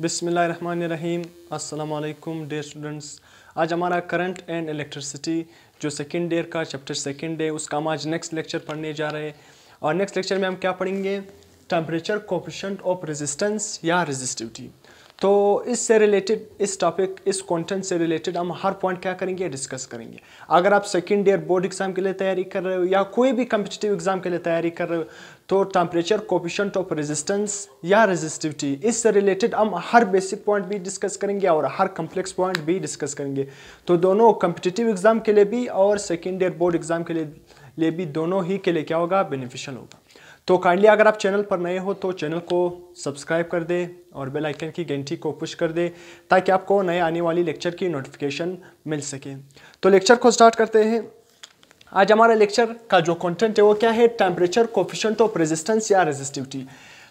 बिस्मिल्लाहिर्रहमानिर्रहीम। अस्सलाम वालेकुम डियर स्टूडेंट्स। आज हमारा करंट एंड इलेक्ट्रिसिटी जो सेकेंड ईयर का चैप्टर सेकेंड है उसका हम आज नेक्स्ट लेक्चर पढ़ने जा रहे हैं। और नेक्स्ट लेक्चर में हम क्या पढ़ेंगे? टेम्परेचर कोफिशिएंट ऑफ रेजिस्टेंस या रेजिस्टिविटी। तो इससे रिलेटेड इस टॉपिक इस कंटेंट से रिलेटेड हम हर पॉइंट क्या करेंगे, डिस्कस करेंगे। अगर आप सेकेंड ईयर बोर्ड एग्जाम के लिए तैयारी कर रहे हो या कोई भी कम्पिटिटिव एग्जाम के लिए तैयारी कर रहे हो तो टेम्परेचर कोफिशिएंट ऑफ रेजिस्टेंस या रेजिस्टिविटी इससे रिलेटेड हम हर बेसिक पॉइंट भी डिस्कस करेंगे और हर कम्प्लेक्स पॉइंट भी डिस्कस करेंगे। तो दोनों कम्पिटिटिव एग्जाम के लिए भी और सेकेंड ईयर बोर्ड एग्जाम के लिए भी दोनों ही के लिए क्या होगा, बेनिफिशियल होगा। तो काइंडली अगर आप चैनल पर नए हो तो चैनल को सब्सक्राइब कर दे और बेल आइकन की घंटी को पुश कर दे ताकि आपको नए आने वाली लेक्चर की नोटिफिकेशन मिल सके। तो लेक्चर को स्टार्ट करते हैं। आज हमारे लेक्चर का जो कंटेंट है वो क्या है? टेम्परेचर कोफिशिएंट ऑफ रेजिस्टेंस या resistivity.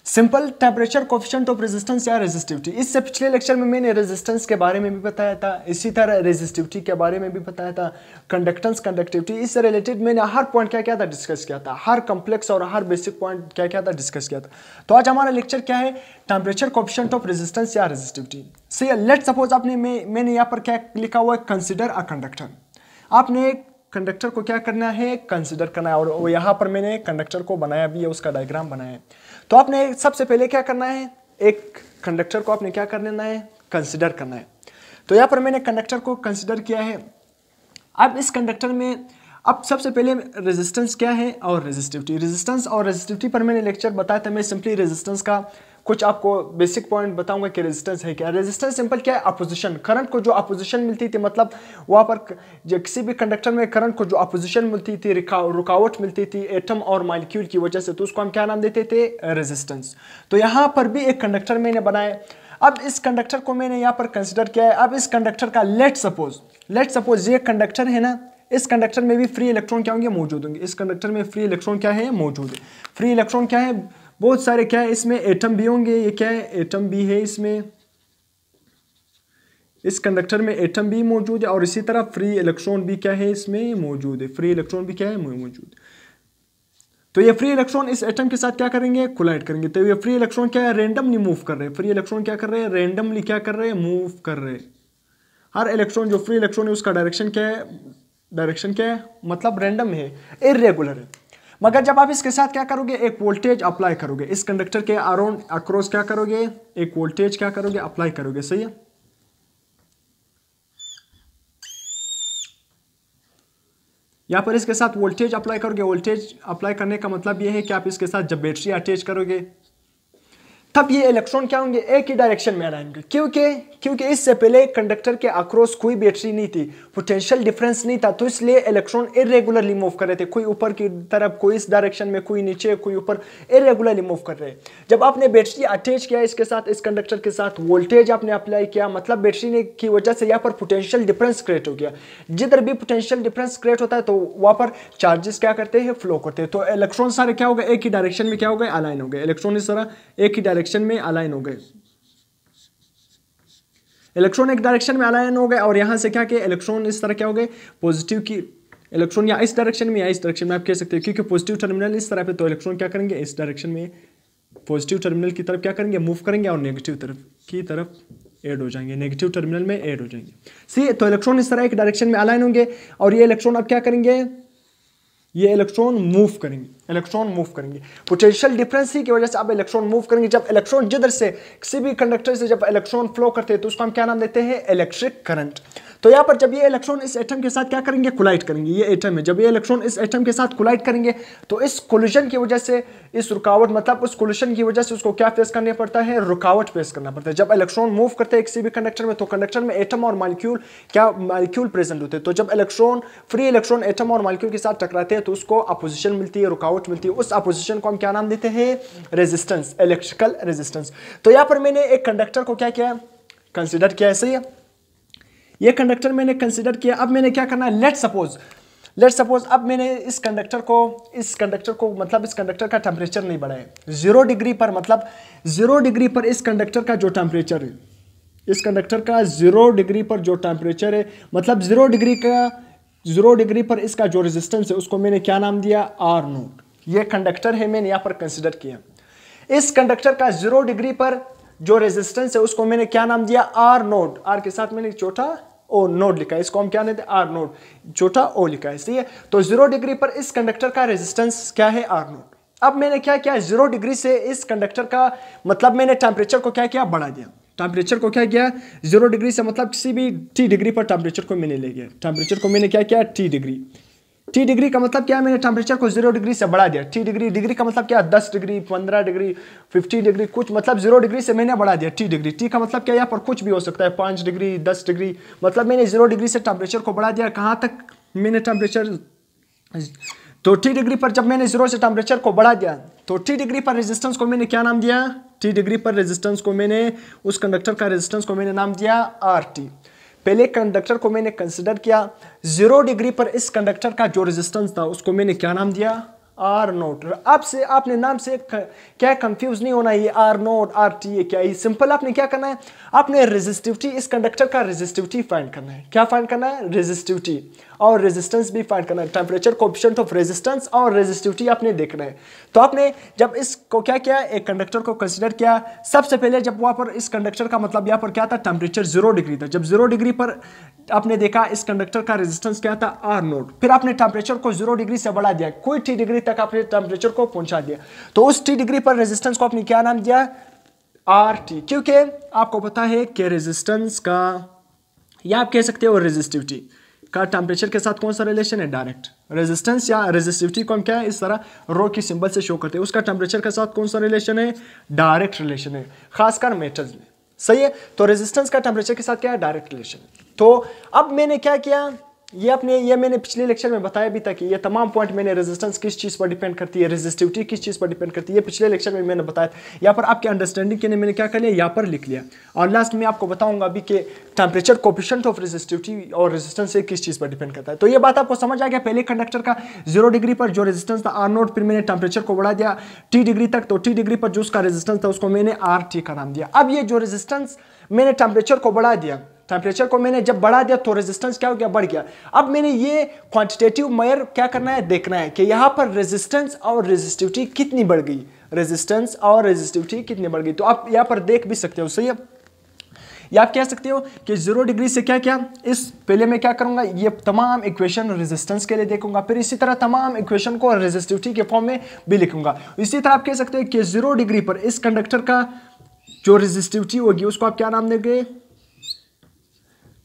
Simple temperature coefficient of resistance या रेजिस्टिविटी। इससे पिछले लेक्चर में मैंने रेजिस्टेंस के बारे में भी बताया था, इसी तरह रेजिस्टिविटी के बारे में भी बताया था, कंडक्टेंस कंडक्टिविटी इससे रिलेटेड मैंने हर पॉइंट क्या किया था, डिस्कस किया था। हर कम्प्लेक्स और हर बेसिक पॉइंट क्या किया था, डिस्कस किया था। तो आज हमारा लेक्चर क्या है? टेम्परेचर कोफिशिएंट ऑफ रेजिस्टेंस या रेजिस्टिविटी। सी लेट सपोज आपने मैंने यहाँ पर क्या लिखा हुआ है, कंसिडर अ कंडक्टर। आपने कंडक्टर को क्या करना है, कंसिडर करना है। और यहाँ पर मैंने कंडक्टर को बनाया भी है, उसका डायग्राम बनाया है। तो आपने सबसे पहले क्या करना है, एक कंडक्टर को आपने क्या करना है, कंसिडर करना है। तो यहाँ पर मैंने कंडक्टर को कंसिडर किया है। अब इस कंडक्टर में अब सबसे पहले रेजिस्टेंस क्या है और रेजिस्टिविटी। रेजिस्टेंस और रेजिस्टिविटी पर मैंने लेक्चर बताया था। मैं सिंपली रेजिस्टेंस का कुछ आपको बेसिक पॉइंट बताऊंगा कि रेजिस्टेंस है क्या। रेजिस्टेंस सिंपल क्या है, अपोजिशन। करंट को जो अपोजिशन मिलती थी, मतलब वहाँ पर जो किसी भी कंडक्टर में करंट को जो अपोजिशन मिलती थी, रुकावट मिलती थी एटम और मॉलिक्यूल की वजह से, तो उसको हम क्या नाम देते थे, रेजिस्टेंस। तो यहाँ पर भी एक कंडक्टर मैंने बनाया। अब इस कंडक्टर को मैंने यहाँ पर कंसिडर किया है। अब इस कंडक्टर का लेट सपोज ये कंडक्टर है ना, इस कंडक्टर में भी फ्री इलेक्ट्रॉन क्या होंगे, मौजूद होंगे। इस कंडक्टर में फ्री इलेक्ट्रॉन क्या है, मौजूद है। फ्री इलेक्ट्रॉन क्या है, बहुत सारे क्या है, इसमें एटम भी होंगे। ये क्या है, एटम भी है इसमें। इस कंडक्टर में एटम भी मौजूद है और इसी तरह फ्री इलेक्ट्रॉन भी क्या है, इसमें मौजूद है। फ्री इलेक्ट्रॉन भी क्या है, मौजूद। तो ये फ्री इलेक्ट्रॉन इस एटम के साथ क्या करेंगे, कोलाइड करेंगे। तो ये फ्री इलेक्ट्रॉन क्या है, रेंडमली मूव कर रहे हैं। फ्री इलेक्ट्रॉन क्या कर रहे हैं, रेंडमली क्या कर रहे हैं, मूव कर रहे हैं। हर इलेक्ट्रॉन जो फ्री इलेक्ट्रॉन है उसका डायरेक्शन क्या है, मतलब रैंडम है, इर्रेगुलर है। मगर जब आप इसके साथ क्या करोगे, एक वोल्टेज अप्लाई करोगे, इस कंडक्टर के अराउंड अक्रॉस क्या करोगे, एक वोल्टेज क्या करोगे, अप्लाई करोगे। सही है। यहां पर इसके साथ वोल्टेज अप्लाई करोगे। वोल्टेज अप्लाई करने का मतलब यह है कि आप इसके साथ जब बैटरी अटैच करोगे तब ये इलेक्ट्रॉन क्या होंगे, एक ही डायरेक्शन में आएंगे। क्योंकि इससे पहले कंडक्टर के अक्रॉस कोई बैटरी नहीं थी, पोटेंशियल डिफरेंस नहीं था, तो इसलिए इलेक्ट्रॉन इरेगुलरली मूव कर रहे थे। कोई ऊपर की तरफ, कोई इस डायरेक्शन में, कोई नीचे, कोई ऊपर, इरेगुलरली मूव कर रहे हैं। जब आपने बैटरी अटैच किया इसके साथ, इस कंडक्टर के साथ वोल्टेज आपने अप्लाई किया, मतलब बैटरी की वजह से यहाँ पर पोटेंशियल डिफरेंस क्रिएट हो गया। जिधर भी पोटेंशियल डिफरेंस क्रिएट होता है तो वहाँ पर चार्जेस क्या करते हैं, फ्लो करते हैं। तो इलेक्ट्रॉन सारे क्या हो गए, एक ही डायरेक्शन में क्या हो गए, अलाइन हो गए। इलेक्ट्रॉन इस तरह एक ही डायरेक्शन में अलाइन हो गए। इलेक्ट्रॉन एक डायरेक्शन में अलाइन हो गए और यहां से क्या किया, इलेक्ट्रॉन इस तरह क्या हो गए, पॉजिटिव की इलेक्ट्रॉन या इस डायरेक्शन में या इस डायरेक्शन में आप कह सकते हो, क्योंकि पॉजिटिव टर्मिनल इस तरफ है तो इलेक्ट्रॉन क्या करेंगे, इस डायरेक्शन में पॉजिटिव टर्मिनल की तरफ क्या करेंगे, मूव करेंगे और नेगेटिव तरफ ऐड हो जाएंगे, नेगेटिव टर्मिनल में ऐड हो जाएंगे। सी तो इलेक्ट्रॉन इस तरह एक डायरेक्शन में अलाइन होंगे और ये इलेक्ट्रॉन अब क्या करेंगे, ये इलेक्ट्रॉन मूव करेंगे। पोटेंशियल डिफरेंस ही की वजह से अब इलेक्ट्रॉन मूव करेंगे। जब इलेक्ट्रॉन जिधर से किसी भी कंडक्टर से जब इलेक्ट्रॉन फ्लो करते हैं तो उसको हम क्या नाम देते हैं, इलेक्ट्रिक करंट। तो यहाँ पर जब ये इलेक्ट्रॉन इस एटम के साथ क्या करेंगे, कोलाइड करेंगे। ये एटम है, जब ये इलेक्ट्रॉन इस एटम के साथ कोलाइड करेंगे तो इस कोलिजन की वजह से, इस रुकावट मतलब उस कोलिजन की वजह से उसको क्या फेस करना पड़ता है, रुकावट फेस करना पड़ता है। जब इलेक्ट्रॉन मूव करते हैं किसी भी कंडक्टर में तो कंडक्टर में एटम और मॉलिक्यूल प्रेजेंट होते हैं। तो जब फ्री इलेक्ट्रॉन एटम और मॉलिक्यूल के साथ टकराते हैं तो उसको अपोजिशन मिलती है, रुकावट मिलती है। उस अपोजिशन को हम क्या नाम देते हैं, रेजिस्टेंस, इलेक्ट्रिकल रेजिस्टेंस। तो यहाँ पर मैंने एक कंडक्टर को क्या किया, कंसिडर किया है। सही है, ये कंडक्टर मैंने कंसिडर किया। अब मैंने क्या करना है, लेट सपोज अब मैंने इस कंडक्टर को मतलब इस कंडक्टर का टेम्परेचर नहीं बढ़ाया 0 डिग्री पर, मतलब 0 डिग्री पर इस कंडक्टर का जो टेम्परेचर है, इस कंडक्टर का 0 डिग्री पर जो टेम्परेचर है, मतलब 0 डिग्री पर इसका जो रेजिस्टेंस है उसको मैंने क्या नाम दिया, R0। ये कंडक्टर है, मैंने यहाँ पर कंसिडर किया। इस कंडक्टर का 0 डिग्री पर जो रेजिस्टेंस है उसको मैंने क्या नाम दिया, आर नोड। आर के साथ मैंने छोटा ओ नोड लिखा है, इसको हम क्या देते हैं, आर नोड, छोटा ओ लिखा है, सही है। तो 0 डिग्री पर इस कंडक्टर का रेजिस्टेंस क्या है, आर नोड। अब मैंने क्या किया, 0 डिग्री से इस कंडक्टर का मतलब मैंने टेम्परेचर को क्या किया, बढ़ा दिया। टेम्परेचर को क्या किया, 0 डिग्री से मतलब किसी भी टी डिग्री पर टेम्परेचर को मैंने ले गया। टेम्परेचर को मैंने क्या किया, टी डिग्री। टी डिग्री का मतलब क्या है, मैंने टेम्परेचर को 0 डिग्री से बढ़ा दिया। टी डिग्री, डिग्री का मतलब क्या, 10 डिग्री, 15 डिग्री, 50 डिग्री, कुछ मतलब 0 डिग्री से मैंने बढ़ा दिया टी डिग्री। टी का मतलब क्या, यहाँ पर कुछ भी हो सकता है, 5 डिग्री, 10 डिग्री, मतलब मैंने 0 डिग्री से टेम्परेचर को बढ़ा दिया। कहाँ तक मैंने टेम्परेचर, तो टी डिग्री पर जब मैंने 0 से टेम्परेचर को बढ़ा दिया तो टी डिग्री पर रेजिस्टेंस को मैंने क्या नाम दिया, टी डिग्री पर रेजिस्टेंस को मैंने, उस कंडक्टर का रेजिस्टेंस को मैंने नाम दिया आर टी। पहले कंडक्टर को मैंने कंसिडर किया, 0 डिग्री पर इस कंडक्टर का जो रेजिस्टेंस था उसको मैंने क्या नाम दिया, आर नोट। अब से आपने नाम से क्या कंफ्यूज नहीं होना, ये आर नोट आर टी ये क्या, ये सिंपल आपने क्या करना है, आपने रेजिस्टिविटी, इस कंडक्टर का रेजिस्टिविटी फाइंड करना है। क्या फाइंड करना है, रेजिस्टिविटी, और रेजिस्टेंस भी फाइंड करना है। टेम्परेचर कोएफिशिएंट ऑफ रेजिस्टेंस और रेजिस्टिविटी आपने देखना है। तो आपने जब इसको क्या किया, एक कंडक्टर को कंसीडर किया, सबसे पहले जब वहां पर इस कंडक्टर का मतलब यहाँ पर क्या था, टेम्परेचर 0 डिग्री था। जब 0 डिग्री पर आपने देखा इस कंडक्टर का रेजिस्टेंस क्या था, आर नोट। फिर आपने टेम्परेचर को 0 डिग्री से बढ़ा दिया, कोई टी डिग्री तक आपने टेम्परेचर को पहुंचा दिया, तो उस टी डिग्री पर रेजिस्टेंस को आपने क्या नाम दिया, आर टी। क्योंकि आपको पता है कि रेजिस्टेंस का, या आप कह सकते हो रेजिस्टिविटी का टेम्परेचर के साथ कौन सा रिलेशन है, डायरेक्ट। रेजिस्टेंस या रेजिस्टिविटी को हम क्या है, इस तरह रो की सिंबल से शो करते हैं, उसका टेम्परेचर के साथ कौन सा रिलेशन है, डायरेक्ट रिलेशन है, खासकर मेटल्स में, सही है। तो रेजिस्टेंस का टेम्परेचर के साथ क्या है, डायरेक्ट रिलेशन। तो अब मैंने क्या किया, ये मैंने पिछले लेक्चर में बताया भी था कि ये तमाम पॉइंट मैंने रेजिस्टेंस किस चीज़ पर डिपेंड करती है, रेजिस्टिविटी किस चीज़ पर डिपेंड करती है, ये पिछले लेक्चर में मैंने बताया। यहाँ पर आपके अंडरस्टैंडिंग के लिए मैंने क्या कर लिया, यहाँ पर लिख लिया, और लास्ट में आपको बताऊंगा अभी कि टेम्परेचर कोएफिशिएंट ऑफ रेजिस्टिविटी और रेजिस्टेंस से किस चीज़ पर डिपेंड करता है। तो ये बात आपको समझ आ गया। पहले कंडक्टर का 0 डिग्री पर जो रेजिस्टेंस था आर नोट, फिर मैंने टेम्परेचर को बढ़ा दिया टी डिग्री तक, तो टी डिग्री पर जो उसका रेजिस्टेंस था उसको मैंने आर टी का नाम दिया। अब ये जो रेजिस्टेंस मैंने टेम्परेचर को बढ़ा दिया, टेम्परेचर को मैंने जब बढ़ा दिया तो रेजिस्टेंस क्या हो गया, बढ़ गया। अब मैंने ये क्वांटिटेटिव मेजर क्या करना है, देखना है कि यहाँ पर रेजिस्टेंस और रेजिस्टिविटी कितनी बढ़ गई, रेजिस्टेंस और रेजिस्टिविटी कितनी बढ़ गई। तो आप यहाँ पर देख भी सकते हो, सही है। या आप कह सकते हो कि 0 डिग्री से क्या क्या, इस पहले मैं क्या करूंगा, ये तमाम इक्वेशन रेजिस्टेंस के लिए देखूंगा, फिर इसी तरह तमाम इक्वेशन को रेजिस्टिविटी के फॉर्म में भी लिखूंगा। इसी तरह आप कह सकते हो कि 0 डिग्री पर इस कंडक्टर का जो रेजिस्टिविटी होगी उसको आप क्या नाम देंगे,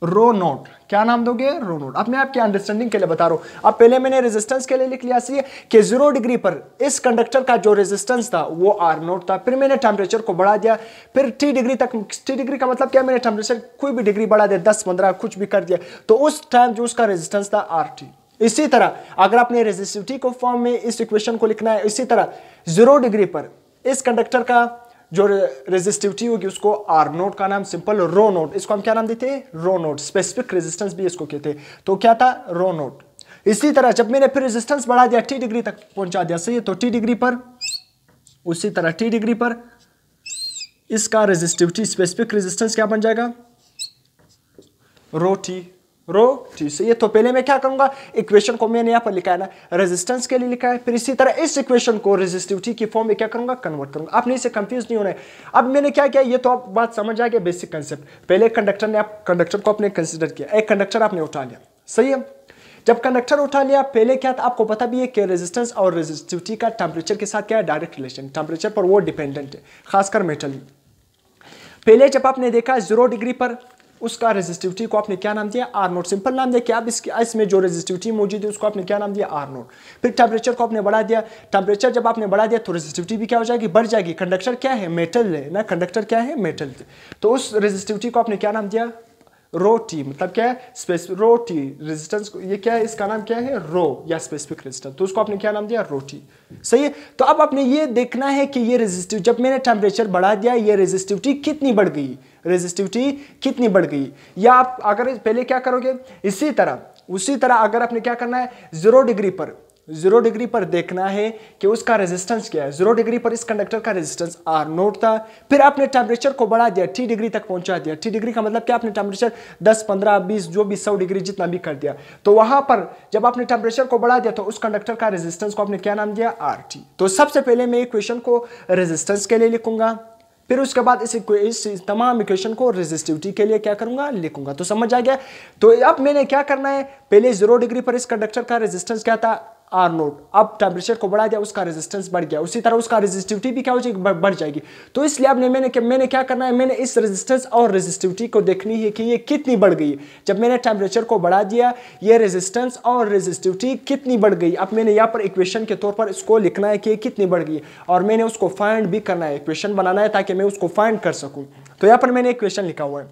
रो नोट। क्या नाम दोगे, रो नोट। अब मैं आपके अंडरस्टैंडिंग के लिए बता रहा हूं। अब पहले मैंने रेजिस्टेंस के लिए लिख लिया सी कि 0 डिग्री पर इस कंडक्टर का जो रेजिस्टेंस था वो आर नोट था, फिर मैंने टेम्परेचर को बढ़ा दिया, फिर टी डिग्री तक, टी डिग्री का मतलब क्या, मैंने टेम्परेचर कोई भी डिग्री बढ़ा दिया, 10 15 कुछ भी कर दिया, तो उस टाइम जो उसका रेजिस्टेंस था आर टी। इसी तरह अगर आपने रेजिस्टिविटी को फॉर्म में इस इक्वेशन को लिखना है, इसी तरह 0 डिग्री पर इस कंडक्टर का जो रेजिस्टिविटी होगी उसको आर नोट का नाम सिंपल रो नोट, इसको हम क्या नाम देते हैं, रो नोट। स्पेसिफिक रेजिस्टेंस भी इसको कहते हैं, तो क्या था, रो नोट। इसी तरह जब मैंने फिर रेजिस्टेंस बढ़ा दिया, टी डिग्री तक पहुंचा दिया, सही है, तो टी डिग्री पर, उसी तरह टी डिग्री पर इसका रेजिस्टिविटी स्पेसिफिक रेजिस्टेंस क्या बन जाएगा, रो टी, रो टी, सही है। तो पहले मैं क्या करूंगा, इक्वेशन को मैंने यहां पर लिखा है ना, रेजिस्टेंस के लिए लिखा है, फिर इसी तरह इस इक्वेशन को रेजिस्टिविटी की फॉर्म में क्या करूंगा, कन्वर्ट करूंगा। आपने इसे कंफ्यूज नहीं होना है। अब मैंने क्या किया, ये तो आप बात समझ आ गया, बेसिक कंसेप्ट। पहले कंडक्टर ने, आप कंडक्टर को आपने कंसिडर किया, एक कंडक्टर आपने उठा लिया, सही है। जब कंडक्टर उठा लिया, पहले क्या था, आपको पता भी है कि रेजिस्टेंस और रेजिस्टिविटी का टेम्परेचर के साथ क्या है, डायरेक्ट रिलेशन, टेम्परेचर पर वो डिपेंडेंट है, खासकर मेटल। पहले जब आपने देखा 0 डिग्री पर उसका रेजिस्टिविटी को आपने क्या नाम दिया, आर नोट, सिंपल नाम दिया कि आप इसमें जो रेजिस्टिविटी मौजूद है उसको आपने क्या नाम दिया, आर नोट। फिर टेम्परेचर को आपने बढ़ा दिया, टेम्परेचर जब आपने बढ़ा दिया तो रेजिस्टिविटी भी क्या हो जाएगी, बढ़ जाएगी। कंडक्टर क्या है, मेटल है ना, कंडक्टर क्या है, मेटल। तो उस रेजिस्टिविटी को आपने क्या नाम दिया, रो टी, मतलब क्या है, स्पेसिफिक रो टी रेजिस्टेंस, ये क्या है, इसका नाम क्या है, रो या स्पेसिफिक रेजिस्टेंस, तो उसको आपने क्या नाम दिया, रो टी, सही है। तो अब आपने ये देखना है कि ये रेजिस्टिव, जब मैंने टेम्परेचर बढ़ा दिया, ये रेजिस्टिविटी कितनी बढ़ गई, रेजिस्टिविटी कितनी बढ़ गई। या आप अगर पहले क्या करोगे, उसी तरह अगर आपने क्या करना है, 0 डिग्री पर देखना है कि उसका रेजिस्टेंस क्या है। 0 डिग्री पर इस कंडक्टर का रेजिस्टेंस आर नोट था, फिर आपने टेम्परेचर को बढ़ा दिया, टी डिग्री तक पहुंचा दिया। टी डिग्री का मतलब क्या, आपने टेम्परेचर 10 15 20 जो भी 100 डिग्री जितना भी कर दिया, तो वहां पर जब आपने टेम्परेचर को बढ़ा दिया तो उस कंडक्टर का रेजिस्टेंस को आपने क्या नाम दिया, आर टी। तो सबसे पहले मैं इक्वेशन को रेजिस्टेंस के लिए लिखूंगा, फिर उसके बाद इस तमाम इक्वेशन को रेजिस्टिविटी के लिए क्या करूंगा, लिखूंगा। तो समझ आ गया। तो अब मैंने क्या करना है, पहले 0 डिग्री पर इस कंडक्टर का रेजिस्टेंस क्या था, R नोट। अब टेम्परेचर को बढ़ा दिया, उसका रेजिस्टेंस बढ़ गया, उसी तरह उसका रेजिस्टिविटी भी क्या हो जाएगी, बढ़ जाएगी। तो इसलिए अब मैंने क्या करना है, मैंने इस रेजिस्टेंस और रेजिस्टिविटी को देखनी है कि ये कितनी बढ़ गई। जब मैंने टेम्परेचर को बढ़ा दिया, ये रेजिस्टेंस और रेजिस्टिविटी कितनी बढ़ गई। अब मैंने यहाँ पर इक्वेशन के तौर पर इसको लिखना है कि ये कितनी बढ़ गई, और मैंने उसको फाइंड भी करना है, इक्वेशन बनाना है ताकि मैं उसको फाइंड कर सकूं। तो यहाँ पर मैंने इक्वेशन लिखा हुआ है,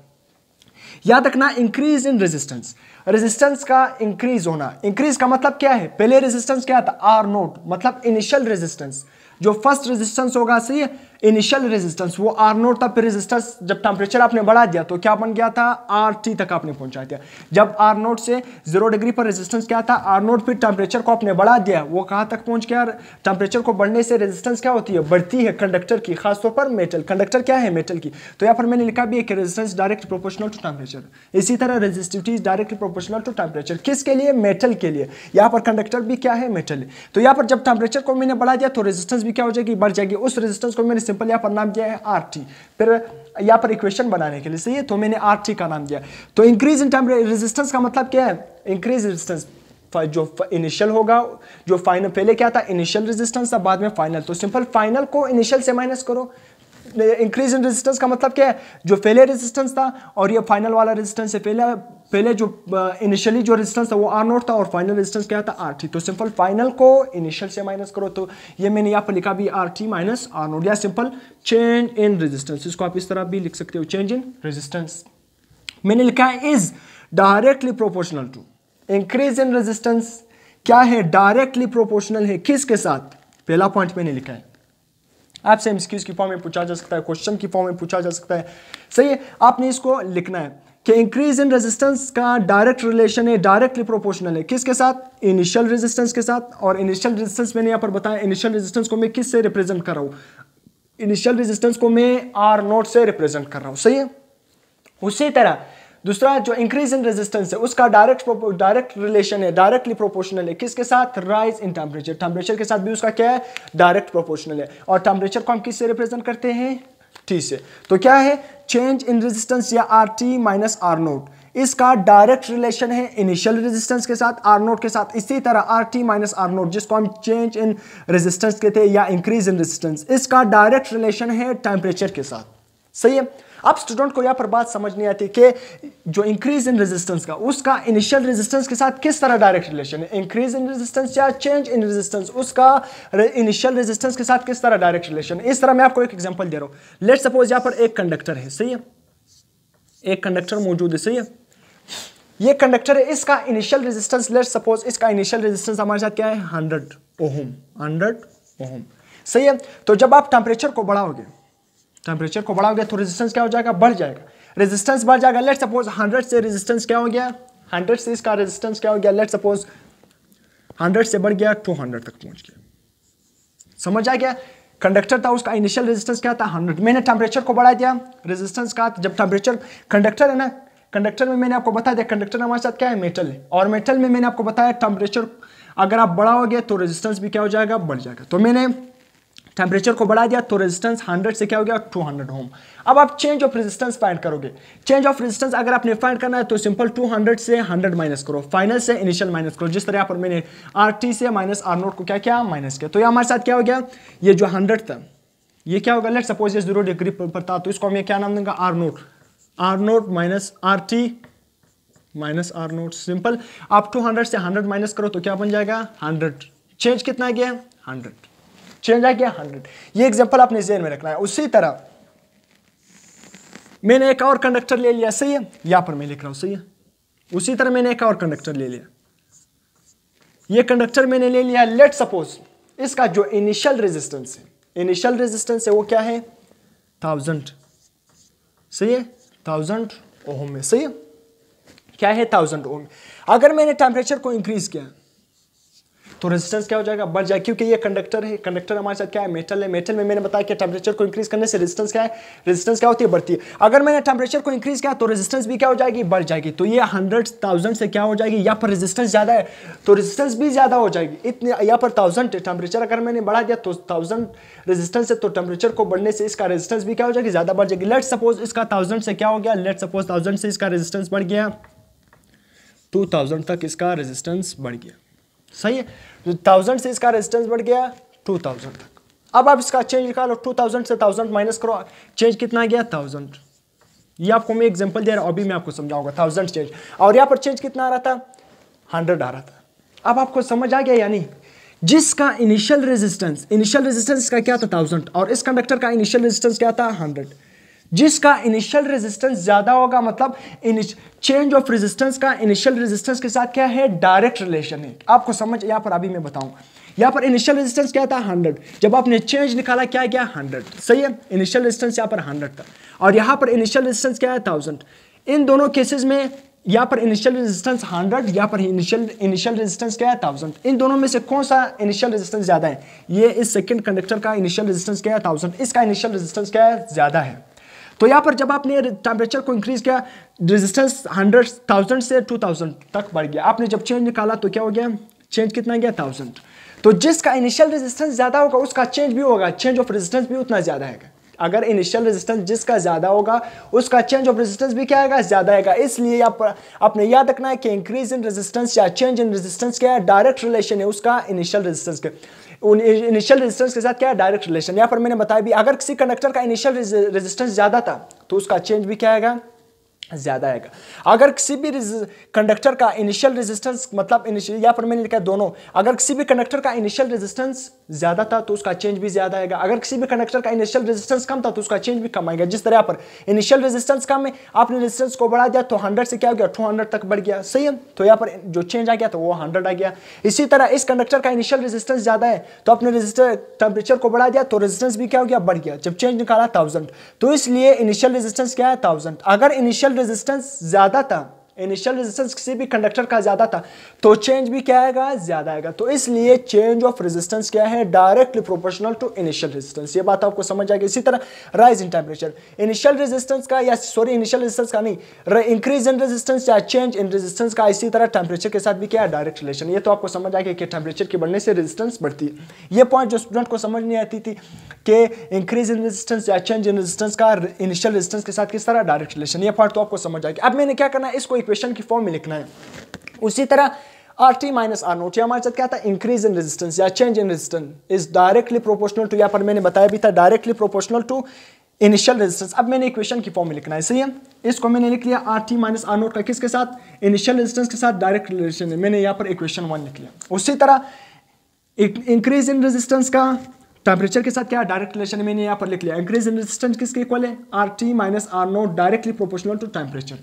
याद रखना, इंक्रीज इन रेजिस्टेंस, रेजिस्टेंस का इंक्रीज होना। इंक्रीज का मतलब क्या है, पहले रेजिस्टेंस क्या था, R नोट, मतलब इनिशियल रेजिस्टेंस। जो फर्स्ट रेजिस्टेंस होगा, सही है, इनिशियल रेजिस्टेंस वो R नोट था। फिर रेजिस्टेंस जब टेम्परेचर आपने बढ़ा दिया तो क्या बन गया था, RT तक आपने पहुंचा दिया। जब R नोट से 0 डिग्री पर रेजिस्टेंस क्या था, R नोट, फिर टेम्परेचर को आपने बढ़ा दिया, वो कहां तक पहुंच गया। टेम्परेचर को बढ़ने से रेजिस्टेंस क्या होती है, बढ़ती है कंडक्टर की, खासतौर पर मेटल। कंडक्टर क्या है, मेटल की। तो यहाँ पर मैंने लिखा भी है कि resistance direct proportional to temperature. इसी तरह resistivity directly proportional to temperature. किसके लिए, मेटल के लिए। यहाँ पर कंडक्टर भी क्या है, मेटल है। तो यहाँ पर जब टेम्परेचर को मैंने बढ़ा दिया तो रेजिस्टेंस भी क्या हो जाएगी, बढ़ जाएगी। उस रेजिस्टेंस को मैंने सिंपल यहाँ पर नाम दिया है RT। फिर यहाँ पर इक्वेशन बनाने के लिए, सही है, तो मैंने RT का नाम दिया। तो इंक्रीज इन टेम्परेचर, रेजिस्टेंस का मतलब क्या है, इंक्रीज रेजिस्टेंस। जो इनिशियल होगा, जो फाइनल, पहले क्या था, इनिशियल रेजिस्टेंस था, बाद में फाइनल। तो सिंपल फाइनल को इनिशियल से माइनस करो। इंक्रीज इन रेजिस्टेंस का मतलब क्या है, जो पहले रेजिस्टेंस था और ये फाइनल वाला रेजिस्टेंस है। पहले जो इनिशियली जो रेजिस्टेंस था वो R नोट था, और फाइनल रेजिस्टेंस क्या था, RT। तो सिंपल फाइनल को इनिशियल से माइनस करो। तो ये मैंने यहाँ पर लिखा भी RT माइनस R नोट, या सिंपल चेंज इन रेजिस्टेंस। इसको आप इस तरह भी लिख सकते हो, चेंज इन रेजिस्टेंस। मैंने लिखा है is directly proportional to, increase in resistance क्या है, डायरेक्टली प्रोपोर्शनल है, किसके साथ, पहला पॉइंट मैंने लिखा है। आपसे एमसीक्यूज की फॉर्म में पूछा जा सकता है, क्वेश्चन की फॉर्म में पूछा जा सकता है, सही है। आपने इसको लिखना है कि इंक्रीज इन रेजिस्टेंस का डायरेक्ट रिलेशन है, डायरेक्टली प्रोपोर्शनल है, किसके साथ, इनिशियल रेजिस्टेंस के साथ। और इनिशियल रेजिस्टेंस मैंने यहाँ पर बताया, इनिशियल रेजिस्टेंस को मैं किस से रिप्रेजेंट कर रहा हूँ, इनिशियल रेजिस्टेंस को मैं R नोट से रिप्रेजेंट कर रहा हूँ, सही है। उसी तरह दूसरा जो इंक्रीज इन रेजिस्टेंस है उसका डायरेक्ट रिलेशन है, डायरेक्टली प्रोपोर्शनल है, किसके साथ, राइज इन टेम्परेचर, टेम्परेचर के साथ भी उसका क्या है, डायरेक्ट प्रोपोर्शनल है। और टेम्परेचर को हम किससे रिप्रेजेंट करते हैं, T से। तो क्या है, चेंज इन रेजिस्टेंस या RT माइनस R नोट, इसका डायरेक्ट रिलेशन है इनिशियल रेजिस्टेंस के साथ, R नोट के साथ। इसी तरह RT माइनस R नोट, जिसको हम चेंज इन रेजिस्टेंस कहते हैं या इंक्रीज इन रेजिस्टेंस, इसका डायरेक्ट रिलेशन है टेम्परेचर के साथ, सही है। अब स्टूडेंट को यहाँ पर बात समझ नहीं आती कि जो इंक्रीज इन रेजिस्टेंस का, उसका इनिशियल रेजिस्टेंस के साथ किस तरह डायरेक्ट रिलेशन है, इंक्रीज इन रेजिस्टेंस या चेंज इन रेजिस्टेंस, उसका इनिशियल रेजिस्टेंस के साथ किस तरह डायरेक्ट रिलेशन है। इस तरह मैं आपको एक एग्जांपल दे रहा हूँ। लेट्स सपोज यहाँ पर एक कंडक्टर है, सही है, एक कंडक्टर मौजूद है, सही है। ये कंडक्टर है, इसका इनिशियल रेजिस्टेंस, लेट्स सपोज इसका इनिशियल रेजिस्टेंस हमारे साथ क्या है, 100 ओम, 100 ओम, सही है। तो जब आप टेम्परेचर को बढ़ाओगे, टेम्परेचर को बढ़ाओगे तो रेजिस्टेंस क्या हो जाएगा, बढ़ जाएगा, रेजिस्टेंस बढ़ जाएगा। लेट्स सपोज 100 से रेजिस्टेंस क्या हो गया, 100 से इसका रेजिस्टेंस क्या हो गया, लेट्स सपोज 100 से बढ़ गया 200 तक पहुंच गया। समझ आ गया, कंडक्टर था उसका इनिशियल रेजिस्टेंस क्या था, 100, मैंने टेम्परेचर को बढ़ा दिया, रेजिस्टेंस का, जब टेम्परेचर, कंडक्टर है ना, कंडक्टर में मैंने आपको बता दिया, कंडक्टर हमारे साथ क्या है, मेटल है, और मेटल में मैंने आपको बताया टेम्परेचर अगर आप बढ़ाओगे तो रेजिस्टेंस भी क्या हो जाएगा, बढ़ जाएगा। तो मैंने टेम्परेचर को बढ़ा दिया तो रेजिस्टेंस 100 से क्या हो गया, 200 ओम। अब आप चेंज ऑफ रेजिस्टेंस फाइंड करोगे। चेंज ऑफ रेजिस्टेंस अगर आपने फाइंड करना है तो सिंपल 200 से 100 माइनस करो, फाइनल से इनिशियल माइनस करो, जिस तरह यहाँ पर मैंने RT से माइनस R नोट को क्या किया, माइनस किया। तो ये हमारे साथ क्या हो गया, ये जो 100 था ये क्या होगा, लेट्स सपोज ये 0 डिग्री पर था, तो इसको मैं क्या नाम दूंगा, R note minus RT minus R note. Simple, आप 200 से 100 माइनस करो तो क्या बन जाएगा, 100। चेंज कितना गया, 100, चेंज आ गया 100। ये एग्जांपल आपने ज़हन में रखना है। उसी तरह मैंने एक और कंडक्टर ले लिया, सही है, यहां पर मैं लिख रहा हूं, सही है। उसी तरह मैंने एक और कंडक्टर ले लिया, ये कंडक्टर मैंने ले लिया, लेट सपोज इसका जो इनिशियल रेजिस्टेंस है वो क्या है, 1000, सही है, 1000 ओम में, सही है, क्या है, 1000 ओम। अगर मैंने टेम्परेचर को इंक्रीज किया तो रेजिस्टेंस क्या हो जाएगा, बढ़ जाएगा, क्योंकि ये कंडक्टर है, कंडक्टर हमारे साथ क्या है, मेटल है, मेटल में मैंने बताया कि टेम्परेचर को इंक्रीज करने से रेजिस्टेंस क्या है, रेजिस्टेंस क्या होती है, बढ़ती है। अगर मैंने टेम्परेचर को इंक्रीज किया तो रेजिस्टेंस भी क्या हो जाएगी, बढ़ जाएगी। तो ये 100,000 से क्या हो जाएगी, यहाँ पर रेजिस्टेंस ज्यादा है तो रेजिस्टेंस भी ज्यादा हो जाएगी। इतने यहाँ पर 1000 टेम्परेचर अगर मैंने बढ़ा दिया तो 1000 रेजिस्टेंस है, तो टेम्परेचर को बढ़ने से इसका रेजिस्टेंस भी क्या हो जाएगी, ज्यादा बढ़ जाएगी। लेट्स सपोज इसका 1000 से क्या हो गया, लेट्स सपोज 1000 से इसका रेजिस्टेंस बढ़ गया 2000 तक इसका रेजिस्टेंस बढ़ गया, सही है। 1000 से इसका रेजिस्टेंस बढ़ गया 2000 तक। अब आप इसका चेंज निकालो, 2000 से 1000 माइनस करो, चेंज कितना आ गया 1000। ये आपको मैं एग्जांपल दे रहा हूं, अभी मैं आपको समझाऊंगा 1000 चेंज, और यहाँ पर चेंज कितना आ रहा था, 100 आ रहा था। अब आपको समझ आ गया, यानी जिसका इनिशियल रेजिस्टेंस का क्या था 1000 और इस कंडक्टर का इनिशियल रेजिस्टेंस क्या था 100। जिसका इनिशियल रेजिस्टेंस ज्यादा होगा, मतलब चेंज ऑफ रेजिस्टेंस का इनिशियल रेजिस्टेंस के साथ क्या है, डायरेक्ट रिलेशन है। आपको समझ, यहां पर अभी मैं बताऊंगा। यहां पर इनिशियल रेजिस्टेंस क्या था 100, जब आपने चेंज निकाला क्या गया 100, सही है। इनिशियल रेजिस्टेंस यहां पर 100 था और यहां पर इनिशियल रेजिस्टेंस क्या है 1000। इन दोनों केसेस में यहाँ पर इनिशियल रेजिस्टेंस 100, यहाँ पर इनिशियल रेजिस्टेंस क्या है 1000। इन दोनों में से कौन सा इनिशियल रेजिस्टेंस ज्यादा है, ये इस सेकंड कंडक्टर का इनिशियल रेजिस्टेंस क्या है 1000, इसका इनिशियल रेजिस्टेंस क्या है, ज्यादा है। तो यहाँ पर जब आपने टेम्परेचर को इंक्रीज किया, रेजिस्टेंस 1000 से 2000 तक बढ़ गया। आपने जब चेंज निकाला तो क्या हो गया, चेंज कितना गया 1000। तो जिसका इनिशियल रेजिस्टेंस ज्यादा होगा उसका चेंज भी होगा, चेंज ऑफ रेजिस्टेंस भी उतना ज्यादा है। अगर इनिशियल रेजिस्टेंस जिसका ज्यादा होगा उसका चेंज ऑफ रेजिस्टेंस भी क्या आएगा, ज्यादा आएगा। इसलिए यहाँ पर आपने याद रखना है कि इंक्रीज इन रेजिस्टेंस या चेंज इन रेजिस्टेंस क्या है, डायरेक्ट रिलेशन है उसका इनिशियल रेजिस्टेंस के, इनिशियल रेजिस्टेंस के साथ क्या है, डायरेक्ट रिलेशन। यहाँ पर मैंने बताया भी, अगर किसी कंडक्टर का इनिशियल रेजिस्टेंस ज्यादा था तो उसका चेंज भी क्या आएगा, ज्यादा आएगा। अगर किसी भी कंडक्टर का इनिशियल रेजिस्टेंस, मतलब इनिशियल, यहाँ पर मैंने लिखा है दोनों, अगर किसी भी कंडक्टर का इनिशियल रेजिस्टेंस ज्यादा था तो उसका चेंज भी ज्यादा आएगा। अगर किसी भी कंडक्टर का इनिशियल रेजिस्टेंस कम था तो उसका चेंज भी कम आएगा। जिस तरह पर इनिशियल रेजिस्टेंस कम है, आपने रेजिस्टेंस को बढ़ा दिया तो 100 से क्या हो गया 200 तक बढ़ गया, सही है। तो यहाँ पर जो चेंज आ गया तो वो 100 आ गया। इसी तरह इस कंडक्टर का इनिशियल रेजिस्टेंस ज्यादा है तो आपने रेजिस्टर टेम्परेचर को बढ़ा दिया तो रेजिस्टेंस भी क्या हो गया, बढ़ गया। जब चेंज निकाला 1000, तो इसलिए इनिशियल रेजिस्टेंस क्या है 1000। अगर इनिशियल रेजिस्टेंस ज्यादा था, इनिशियल रेजिस्टेंस किसी भी कंडक्टर का ज्यादा था तो चेंज भी क्या आएगा, ज्यादा आएगा। तो इसलिए चेंज ऑफ रेजिस्टेंस क्या है, directly proportional to initial resistance. ये बात आपको समझ आएगी। इसी तरह rise in temperature, initial resistance का या सॉरी इनिशियल रेजिस्टेंस का नहीं, इंक्रीज इन रेजिस्टेंस या चेंज इन रेजिस्टेंस का इसी तरह टेम्परेचर के साथ भी क्या है, डायरेक्ट रिलेशन। ये तो आपको समझ आएगा कि टेम्परेचर के बढ़ने से रेजिस्टेंस बढ़ती है। ये पॉइंट जो स्टूडेंट को समझ नहीं आती थी कि इंक्रीज इन रेजिस्टेंस या चेंज इन रेजिस्टेंस का इनिशियल रेजिस्टेंस के साथ किस तरह डायरेक्ट रिलेशन, ये पॉइंट तो आपको समझ आएगी। अब मैंने क्या करना है, इसको इक्वेशन की फॉर्म में लिखना है। उसी तरह RT माइनस R नोट, हमारे साथ क्या था, इंक्रीज इन रेजिस्टेंस या change in resistance is directly proportional to, यहाँ पर मैंने बताया भी था directly proportional to initial resistance. अब मैंने इक्वेशन की फॉर्म में लिखना है, सही है। इसको मैंने लिख लिया RT माइनस R नोट का किसके साथ, इनिशियल रेजिस्टेंस के साथ डायरेक्ट रिलेशन है। मैंने यहाँ पर इक्वेशन 1 लिख लिया। उसी तरह इंक्रीज इन रेजिस्टेंस का टेम्परेचर के साथ क्या डायरेक्ट रिलेशन है, मैंने यहाँ पर लिख लिया। इंक्रीज इन रेजिस्टेंस किसके इक्वल है, RT minus R note directly proportional to temperature.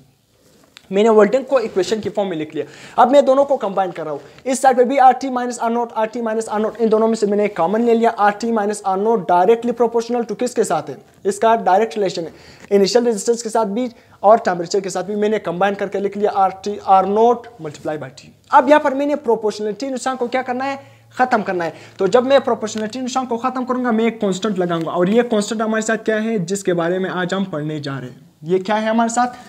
मैंने वोल्टेज को इक्वेशन की फॉर्म में लिख लिया। अब मैं दोनों को कंबाइन कर रहा हूँ। इस साइड पे भी RT minus R naught, RT minus R naught, इन दोनों में से मैंने एक कॉमन ले लिया। RT minus R note directly proportional to किसके साथ है, इसका डायरेक्ट रिलेशन है इनिशियल रेजिस्टेंस के साथ भी और टेम्परेचर के साथ भी। मैंने कंबाइन करके लिख लिया RT R note multiply by T। अब यहाँ पर मैंने प्रोपोर्शनलिटी निशान को क्या करना है, खत्म करना है। तो जब मैं प्रोपोर्शनलिटी निशान को खत्म करूंगा मैं एक कांस्टेंट लगाऊंगा, और ये कांस्टेंट हमारे साथ क्या है, जिसके बारे में आज हम पढ़ने जा रहे हैं। ये क्या है हमारे साथ,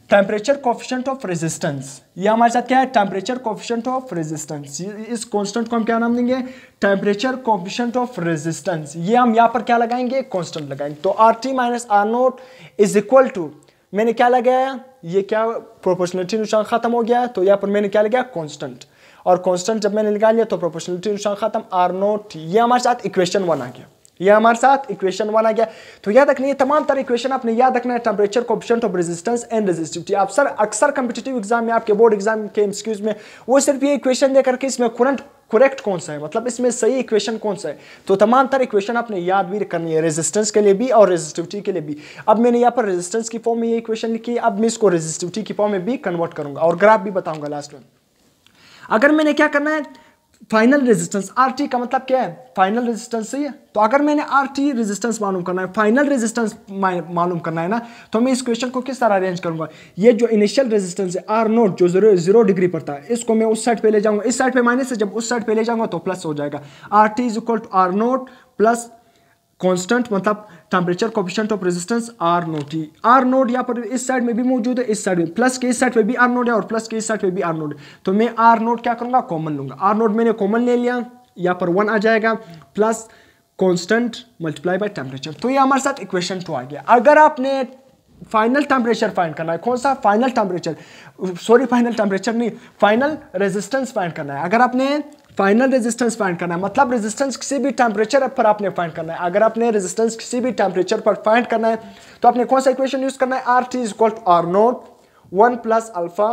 टेम्परेचर कोफिशिएंट ऑफ रेजिस्टेंस। ये हमारे साथ क्या है, टेम्परेचर कोफिशिएंट ऑफ रेजिस्टेंस। इस कांस्टेंट को हम क्या नाम देंगे, टेम्परेचर कोफिशिएंट ऑफ रेजिस्टेंस। ये हम यहाँ पर क्या लगाएंगे, कांस्टेंट लगाएंगे। तो RT minus R nought is equal to, मैंने क्या लगाया, ये क्या प्रोपोर्शनलिटी निशान खत्म हो गया, तो यहाँ पर मैंने क्या लगाया, कांस्टेंट। और कांस्टेंट जब मैंने निकाल लिया तो प्रोपोर्शनलिटी निशान खत्म, R नोट। ये हमारे साथ इक्वेशन 1 आ गया, ये हमारे साथ इक्वेशन 1 आ गया। तो याद रखना, ये तमाम तरह इक्वेशन आपने याद रखना है, temperature coefficient of resistance and resistivity. आप सर अक्सर कॉम्पिटिटिव एग्जाम में, आपके बोर्ड एग्जाम के एमसीक्यूज में वो सिर्फ ये इक्वेशन देकर के इसमें करेक्ट कौन सा है, मतलब इसमें सही इक्वेशन कौन सा है। तो तमाम तरह इक्वेशन आपने याद भी करनी है, रेजिस्टेंस के लिए भी और रेजिस्टिविटी के लिए भी। अब मैंने यहाँ पर रेजिस्टेंस की फॉर्म में ये इक्वेशन लिखी है, अब मैं इसको रेजिस्टिविटी की फॉर्म में भी कन्वर्ट करूंगा और ग्राफ भी बताऊंगा लास्ट में। अगर मैंने क्या करना है, फाइनल रेजिस्टेंस आर टी का मतलब क्या है, फाइनल रेजिस्टेंस, सही है। तो अगर मैंने आर टी रेजिस्टेंस मालूम करना है, फाइनल रेजिस्टेंस मालूम करना है ना, तो मैं इस क्वेश्चन को किस तरह अरेंज करूंगा। ये जो इनिशियल रेजिस्टेंस है आर नोट जो 0 डिग्री पर था, इसको मैं उस साइड पे ले जाऊंगा, इस साइड पे माइनस है, जब उस साइड पे ले जाऊंगा तो प्लस हो जाएगा। R T is equal to R naught plus constant मतलब temperature coefficient of resistance R naught ही। आर नोट यहाँ पर इस साइड में भी मौजूद है, इस साइड में प्लस के इस साइड पे भी आर नोट है और प्लस के इस साइड पे भी आर नोट है। तो मैं आर नोट क्या करूंगा, कॉमन लूंगा। आर नोट मैंने कॉमन ले लिया, यहाँ पर 1 आ जाएगा plus constant multiply by temperature. तो ये हमारे साथ इक्वेशन 2 आ गया। अगर आपने फाइनल टेम्परेचर फाइंड करना है, कौन सा final temperature, sorry final temperature नहीं, फाइनल रेजिस्टेंस फाइंड करना है। अगर आपने फाइनल रेजिस्टेंस फाइंड करना है मतलब रेजिस्टेंस किसी भी टेम्परेचर पर आपने फाइंड करना है, अगर आपने रेजिस्टेंस किसी भी टेम्परेचर पर फाइंड करना है तो आपने कौन सा इक्वेशन यूज करना है, R T is equal to R nought 1 plus alpha,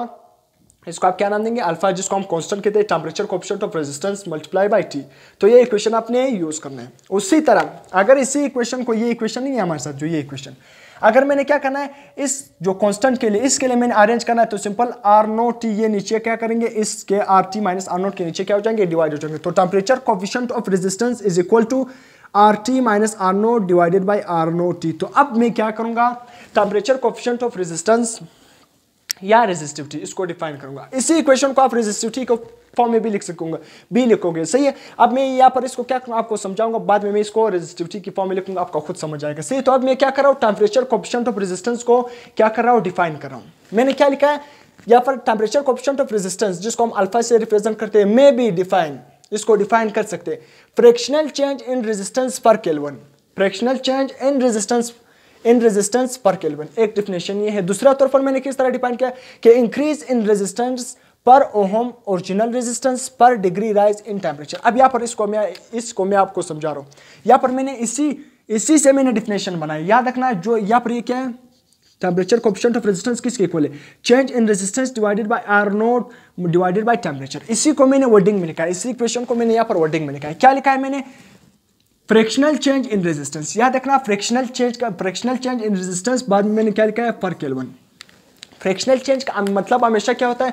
इसको आप क्या नाम देंगे, अल्फा, जिसको हम कांस्टेंट कहते हैं, temperature coefficient of resistance multiply by T. तो ये इक्वेशन आपने यूज करना है। उसी तरह अगर इसी इक्वेशन को, ये इक्वेशन नहीं है हमारे साथ जो ये इक्वेशन, अगर मैंने क्या करना है, इस जो कांस्टेंट के लिए, इसके लिए मैंने अरेंज करना है, तो सिंपल आर नोट टी, ये नीचे क्या करेंगे, इसके R T minus R nought के नीचे क्या हो जाएंगे, डिवाइड हो जाएंगे। तो temperature coefficient of resistance is equal to R T minus R note divided by R note T. तो अब मैं क्या करूंगा, टेम्परेचर कोएफिशिएंट ऑफ रेजिस्टेंस या रेजिस्टिविटी, इसको डिफाइन करूंगा। इसी इक्वेशन को आप रेजिस्टिविटी को फॉर्म में भी लिख सकूंगा, भी लिखोगे, सही है। अब मैं यहाँ पर इसको क्या करूँगा, आपको समझाऊंगा, बाद में मैं इसको रेजिस्टिविटी की फॉर्म में लिखूंगा, आपको खुद समझ आएगा, सही। तो अब मैं क्या कर रहा हूँ, टेम्परेचर कोएफिशिएंट ऑफ रेजिस्टेंस को क्या कर रहा हूँ, डिफाइन कर रहा हूँ। मैंने क्या लिखा है यहाँ पर, टेम्परेचर कोएफिशिएंट ऑफ रेजिस्टेंस, जिसको हम अल्फा से रिप्रेजेंट करते हैं, मे बी डिफाइन, इसको डिफाइन कर सकते हैं, फ्रैक्शनल चेंज इन रेजिस्टेंस पर kelvin, fractional change in resistance पर केल्विन, एक डेफिनेशन ये है। दूसरा तौर पर मैंने किस तरह डिफाइन किया कि इंक्रीज इन रेजिस्टेंस पर ओहम ओरिजिनल रेजिस्टेंस पर डिग्री राइज इन टेम्परेचर। अब यहाँ पर इसको मैं आपको समझा रहा हूँ। यहाँ पर मैंने इसी से मैंने डेफिनेशन बनाई, याद रखना है। जो यहाँ पर ये क्या है, टेम्परेचर कोएफिशिएंट ऑफ रेजिस्टेंस किसके इक्वल है, change in resistance divided by R note divided by temperature. इसी को मैंने वर्डिंग में लिखा है, इसी इक्वेशन को मैंने यहाँ पर वर्डिंग में लिखा है। क्या लिखा है मैंने, फ्रैक्शनल चेंज इन रेजिस्टेंस, याद रखना फ्रैक्शनल चेंज इन रेजिस्टेंस, बाद में मैंने क्या लिखा है, पर केल्विन। फ्रैक्शनल चेंज का मतलब हमेशा क्या होता है,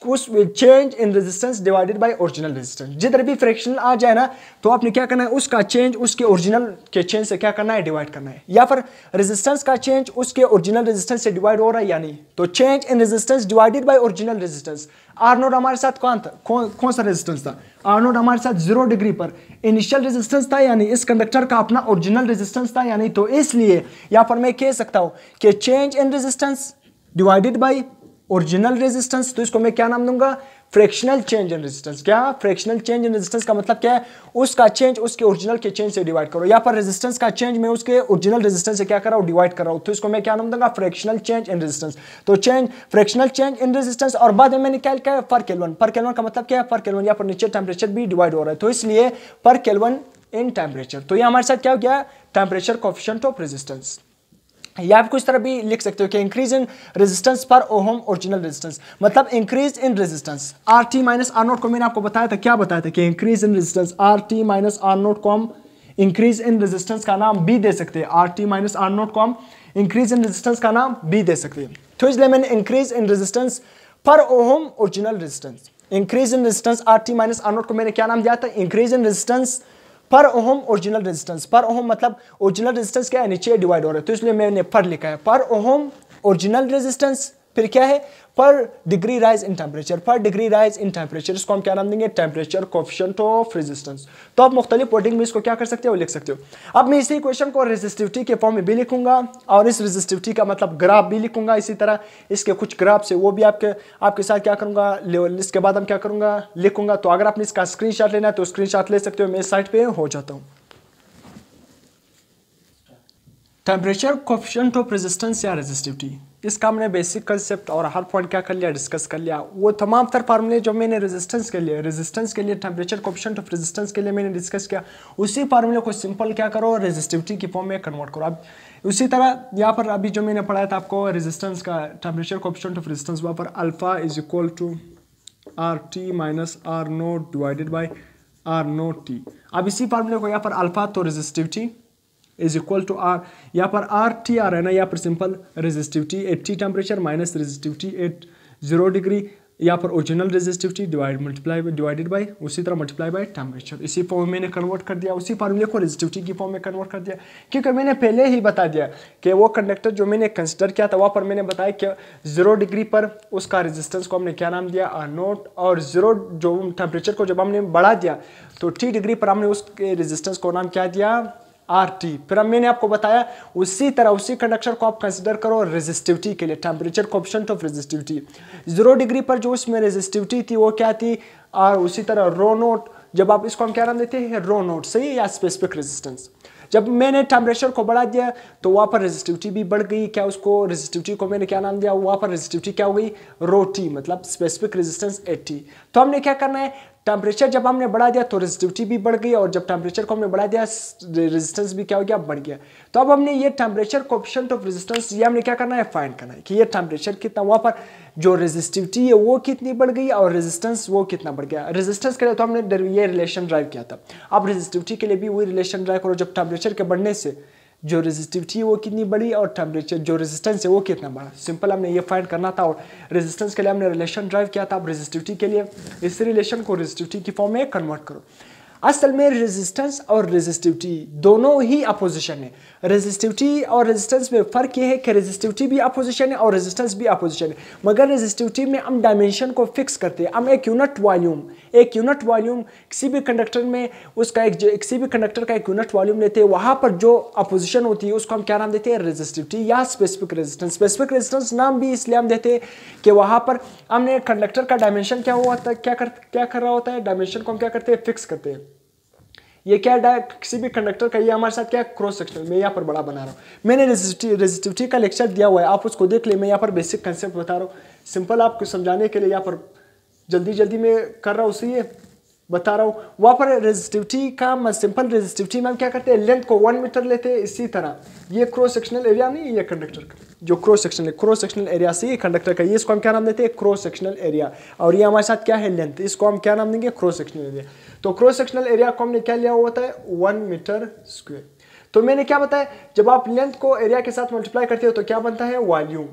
उस change in resistance divided by original resistance. जिधर भी फ्रैक्शनल आ जाए ना, तो आपने क्या करना है, उसका चेंज उसके ओरिजिनल के चेंज से क्या करना है, डिवाइड करना है। या फिर रेजिस्टेंस का चेंज उसके ओरिजिनल रेजिस्टेंस से डिवाइड हो रहा है या नहीं, तो change in resistance divided by original resistance. R nought हमारे साथ कौन सा रेजिस्टेंस था, आर नोट हमारे साथ 0 डिग्री पर इनिशियल रेजिस्टेंस था, यानी इस कंडक्टर का अपना ओरिजिनल रेजिस्टेंस था या नहीं। तो इसलिए यहाँ पर मैं कह सकता हूँ कि change in resistance divided by original resistance, तो इसको मैं क्या नाम दूंगा, फ्रैक्शनल चेंज इन रेजिस्टेंस। क्या, फ्रैक्शनल चेंज इन रेजिस्टेंस का मतलब क्या है, उसका चेंज उसके ओरिजिनल के चेंज से डिवाइड करो। यहाँ पर रेजिस्टेंस का चेंज मैं उसके ओरिजिनल रेजिस्टेंस से क्या कर रहा हूँ, डिवाइड कर रहा हूँ, तो इसको मैं क्या नाम दूंगा, फ्रैक्शनल चेंज इन रेजिस्टेंस। तो फ्रैक्शनल चेंज इन रेजिस्टेंस, और बाद में मैंने क्या लिखा है, पर केल्विन। पर केल्विन का मतलब क्या है, पर केल्विन यहाँ पर नीचे टेम्परेचर भी डिवाइड हो रहा है, तो इसलिए पर केल्विन इन टेम्परेचर। तो ये हमारे साथ क्या हो गया, टेम्परेचर कोएफिशिएंट ऑफ रेजिस्टेंस। या आप कुछ तरह भी लिख सकते हो कि इंक्रीज इन रेजिस्टेंस पर ओहम ओरिजिनल रेजिस्टेंस, मतलब increase in resistance R T minus R note को मैंने आपको बताया था, क्या बताया था कि increase in resistance R T minus R note को हम इंक्रीज इन रेजिस्टेंस का नाम बी दे सकते हैं। R T minus R note को हम इंक्रीज इन रेजिस्टेंस का नाम बी दे सकते हैं। तो इसलिए मैंने इंक्रीज इन रेजिस्टेंस पर ohm original resistance, increase in resistance R T minus R note को मैंने क्या नाम दिया था, इंक्रीज इन रेजिस्टेंस पर ओहम ओरिजिनल रेजिस्टेंस। पर ओहम मतलब ओरिजिनल रेजिस्टेंस क्या है, नीचे डिवाइड हो रहा है, तो इसलिए मैंने पर लिखा है, पर ओहम ओरिजिनल रेजिस्टेंस, फिर क्या है, पर डिग्री राइज इन टेम्परेचर, पर डिग्री राइज इन टेम्परेचर, इसको हम क्या नाम देंगे, टेम्परेचर कोएफिशिएंट ऑफ रेजिस्टेंस। तो आप मुख्तलिफ वर्डिंग में इसको क्या कर सकते हो, लिख सकते हो। अब मैं इसी इक्वेशन को रेजिस्टिविटी के फॉर्म में भी लिखूंगा, और इस रेजिस्टिविटी का मतलब ग्राफ भी लिखूंगा, इसी तरह इसके कुछ ग्राफ से वो भी आपके साथ क्या करूंगा, इसके बाद हम क्या करूंगा, लिखूंगा। तो अगर आपने इसका स्क्रीनशॉट लेना है तो स्क्रीनशॉट ले सकते हो, मैं इस साइट पे हो जाता हूँ। टेम्परेचर कोएफिशिएंट ऑफ रेजिस्टेंस या रेजिस्टिविटी, इसका हमने बेसिक कंसेप्ट और हर पॉइंट क्या कर लिया, डिस्कस कर लिया। वो तमाम तर फार्मूले जो मैंने रेजिस्टेंस के लिए टेम्परेचर कोएफिशिएंट ऑफ रेजिस्टेंस के लिए मैंने डिस्कस किया, उसी फार्मूले को सिंपल क्या करो, रेजिस्टिविटी की फॉर्म में कन्वर्ट करो। अब उसी तरह यहाँ पर अभी जो मैंने पढ़ाया था आपको रेजिस्टेंस का टेम्परेचर कोएफिशिएंट ऑफ रेजिस्टेंस, वहाँ पर alpha is equal to R T minus R note divided by R note T. अब इसी फार्मूले को यहाँ पर अल्फा तो resistivity is equal to R, यहाँ पर आर टी आ रहा है ना, यहाँ पर simple resistivity at T temperature minus resistivity at 0 degree यहाँ पर ओरिजिनल रेजिस्टिविटी डिवाइडेड बाय उसी तरह मल्टीप्लाई बाय टेम्परेचर, इसी फॉर्म में मैंने कन्वर्ट कर दिया, उसी फार्मूले को रेजिस्टिविटी की फॉर्म में कन्वर्ट कर दिया। क्योंकि मैंने पहले ही बता दिया कि वो कंडक्टर जो मैंने कंसिडर किया था वहाँ पर मैंने बताया कि 0 डिग्री पर उसका रेजिस्टेंस को हमने क्या नाम दिया, R0, और 0 जो टेम्परेचर को जब हमने बढ़ा दिया तो T डिग्री पर हमने उसके रेजिस्टेंस को नाम क्या दिया, RT। फिर अब मैंने आपको बताया उसी तरह उसी कंडक्टर को आप कंसिडर करो रेजिस्टिविटी के लिए, temperature coefficient of resistivity 0 degree पर जो उसमें रेजिस्टिविटी थी वो क्या थी, R। उसी तरह रो नोट, जब आप इसको हम क्या नाम देते हैं, रो नोट, सही, या स्पेसिफिक रेजिस्टेंस। जब मैंने टेम्परेचर को बढ़ा दिया तो वहाँ पर रेजिस्टिविटी भी बढ़ गई, क्या उसको रेजिस्टिविटी को मैंने क्या नाम दिया, वहाँ पर रेजिस्टिविटी क्या हो गई, रो टी, मतलब स्पेसिफिक रेजिस्टेंस 80। तो हमने क्या करना है, टेम्परेचर जब हमने बढ़ा दिया तो रेजिस्टिविटी भी बढ़ गई, और जब टेम्परेचर को हमने बढ़ा दिया रेजिस्टेंस भी क्या हो गया, बढ़ गया। तो अब हमने ये टेम्परेचर कोएफिशिएंट ऑफ रेजिस्टेंस ये हमने क्या करना है, फाइंड करना है कि ये टेम्परेचर कितना, वहाँ पर जो रेजिस्टिविटी है वो कितनी बढ़ गई और रेजिस्टेंस वो कितना बढ़ गया। रेजिस्टेंस के लिए तो हमने ये रिलेशन ड्राइव किया था, अब रेजिस्टिविटी के लिए भी वही रिलेशन ड्राइव करो, जब टेम्परेचर के बढ़ने से जो रेजिस्टिविटी है वो कितनी बड़ी और टेम्परेचर जो रेजिस्टेंस है वो कितना बड़ा। सिंपल हमने ये फाइंड करना था, और रेजिस्टेंस के लिए हमने रिलेशन ड्राइव किया था। अब रेजिस्टिविटी के लिए इस रिलेशन को रेजिस्टिविटी की फॉर्म में कन्वर्ट करो। असल में रेजिस्टेंस और रेजिस्टिविटी दोनों ही अपोजिशन है। रेजिस्टिविटी और रेजिस्टेंस में फ़र्क ये है कि रेजिस्टिविटी भी अपोजिशन है और रेजिस्टेंस भी अपोजिशन है, मगर रेजिस्टिविटी में हम डायमेंशन को फिक्स करते हैं। हम एक यूनिट वॉल्यूम किसी भी कंडक्टर में उसका किसी भी कंडक्टर का एक यूनिट वॉल्यूम लेते हैं, वहाँ पर जो अपोजिशन होती है उसको हम क्या नाम देते हैं, रेजिस्टिविटी या स्पेसिफिक रेजिस्टेंस। स्पेसिफिक रेजिस्टेंस नाम भी इसलिए हम देते हैं कि वहाँ पर हमने कंडक्टर का डायमेंशन क्या हुआ था, क्या कर रहा होता है, डायमेंशन को हम क्या करते हैं, फिक्स करते हैं। ये क्या किसी भी कंडक्टर का, ये हमारे साथ क्या क्रॉस सेक्शनल, मैं यहाँ पर बड़ा बना रहा हूँ। मैंने रेजिस्टिविटी का लेक्चर दिया हुआ है, आप उसको देख ले। मैं यहाँ पर बेसिक कंसेप्ट बता रहा हूँ, सिंपल आपको समझाने के लिए यहाँ पर जल्दी में कर रहा हूँ, उसी बता रहा हूँ। वहाँ पर रेजिस्टिविटी का सिंपल रेजिस्टिविटी में हम क्या करते हैं, लेंथ को 1 मीटर लेते हैं। इसी तरह ये क्रॉस सेक्शनल एरिया नहीं, ये कंडक्टर का जो क्रॉस सेक्शनल एरिया से ये कंडक्टर का, ये इसको हम क्या नाम देते हैं, क्रॉस सेक्शनल एरिया, और ये हमारे साथ क्या है, लेंथ, इसको हम क्या नाम देंगे, क्रॉस सेक्शनल एरिया। तो क्रॉस सेक्शनल एरिया को हमने क्या लिया हुआ होता है, 1 मीटर स्क्वायर। तो मैंने क्या बताया, जब आप लेंथ को एरिया के साथ मल्टीप्लाई करते हो तो क्या बनता है, वॉल्यूम,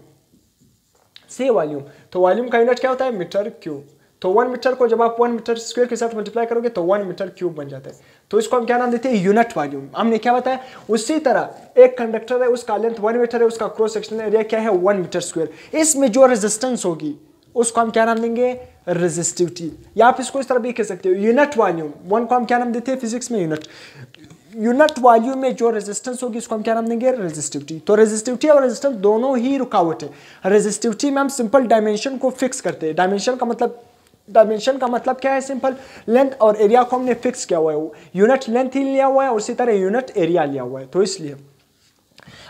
से वॉल्यूम। तो वॉल्यूम का यूनिट क्या होता है, मीटर क्यूब। तो 1 मीटर को जब आप 1 मीटर स्क्वायर के साथ मल्टीप्लाई करोगे तो 1 मीटर क्यूब बन जाता है। तो इसको हम क्या नाम देते हैं, यूनिट वॉल्यूम। हमने क्या बताया, उसी तरह एक कंडक्टर है, उसका लेंथ 1 मीटर है, उसका क्रॉस सेक्शनल एरिया क्या है, 1 मीटर स्क्वायर। इसमें जो रेजिस्टेंस होगी उसको हम क्या नाम देंगे, रेजिस्टिविटी, या आप इसको इस तरह भी कह सकते हो, यूनिट वॉल्यूम। 1 को हम क्या नाम देते हैं फिजिक्स में, यूनिट वॉल्यूम में जो रेजिस्टेंस होगी उसको हम क्या नाम देंगे, रेजिस्टिविटी। तो रेजिस्टिविटी और रेजिस्टेंस दोनों ही रुकावट है। रेजिस्टिविटी में हम सिंपल डायमेंशन को फिक्स करते हैं। डायमेंशन का मतलब क्या है, सिंपल लेंथ और एरिया को हमने फिक्स किया हुआ है, यूनिट लेंथ ही लिया हुआ है, उसी तरह यूनिट एरिया लिया हुआ है। तो इसलिए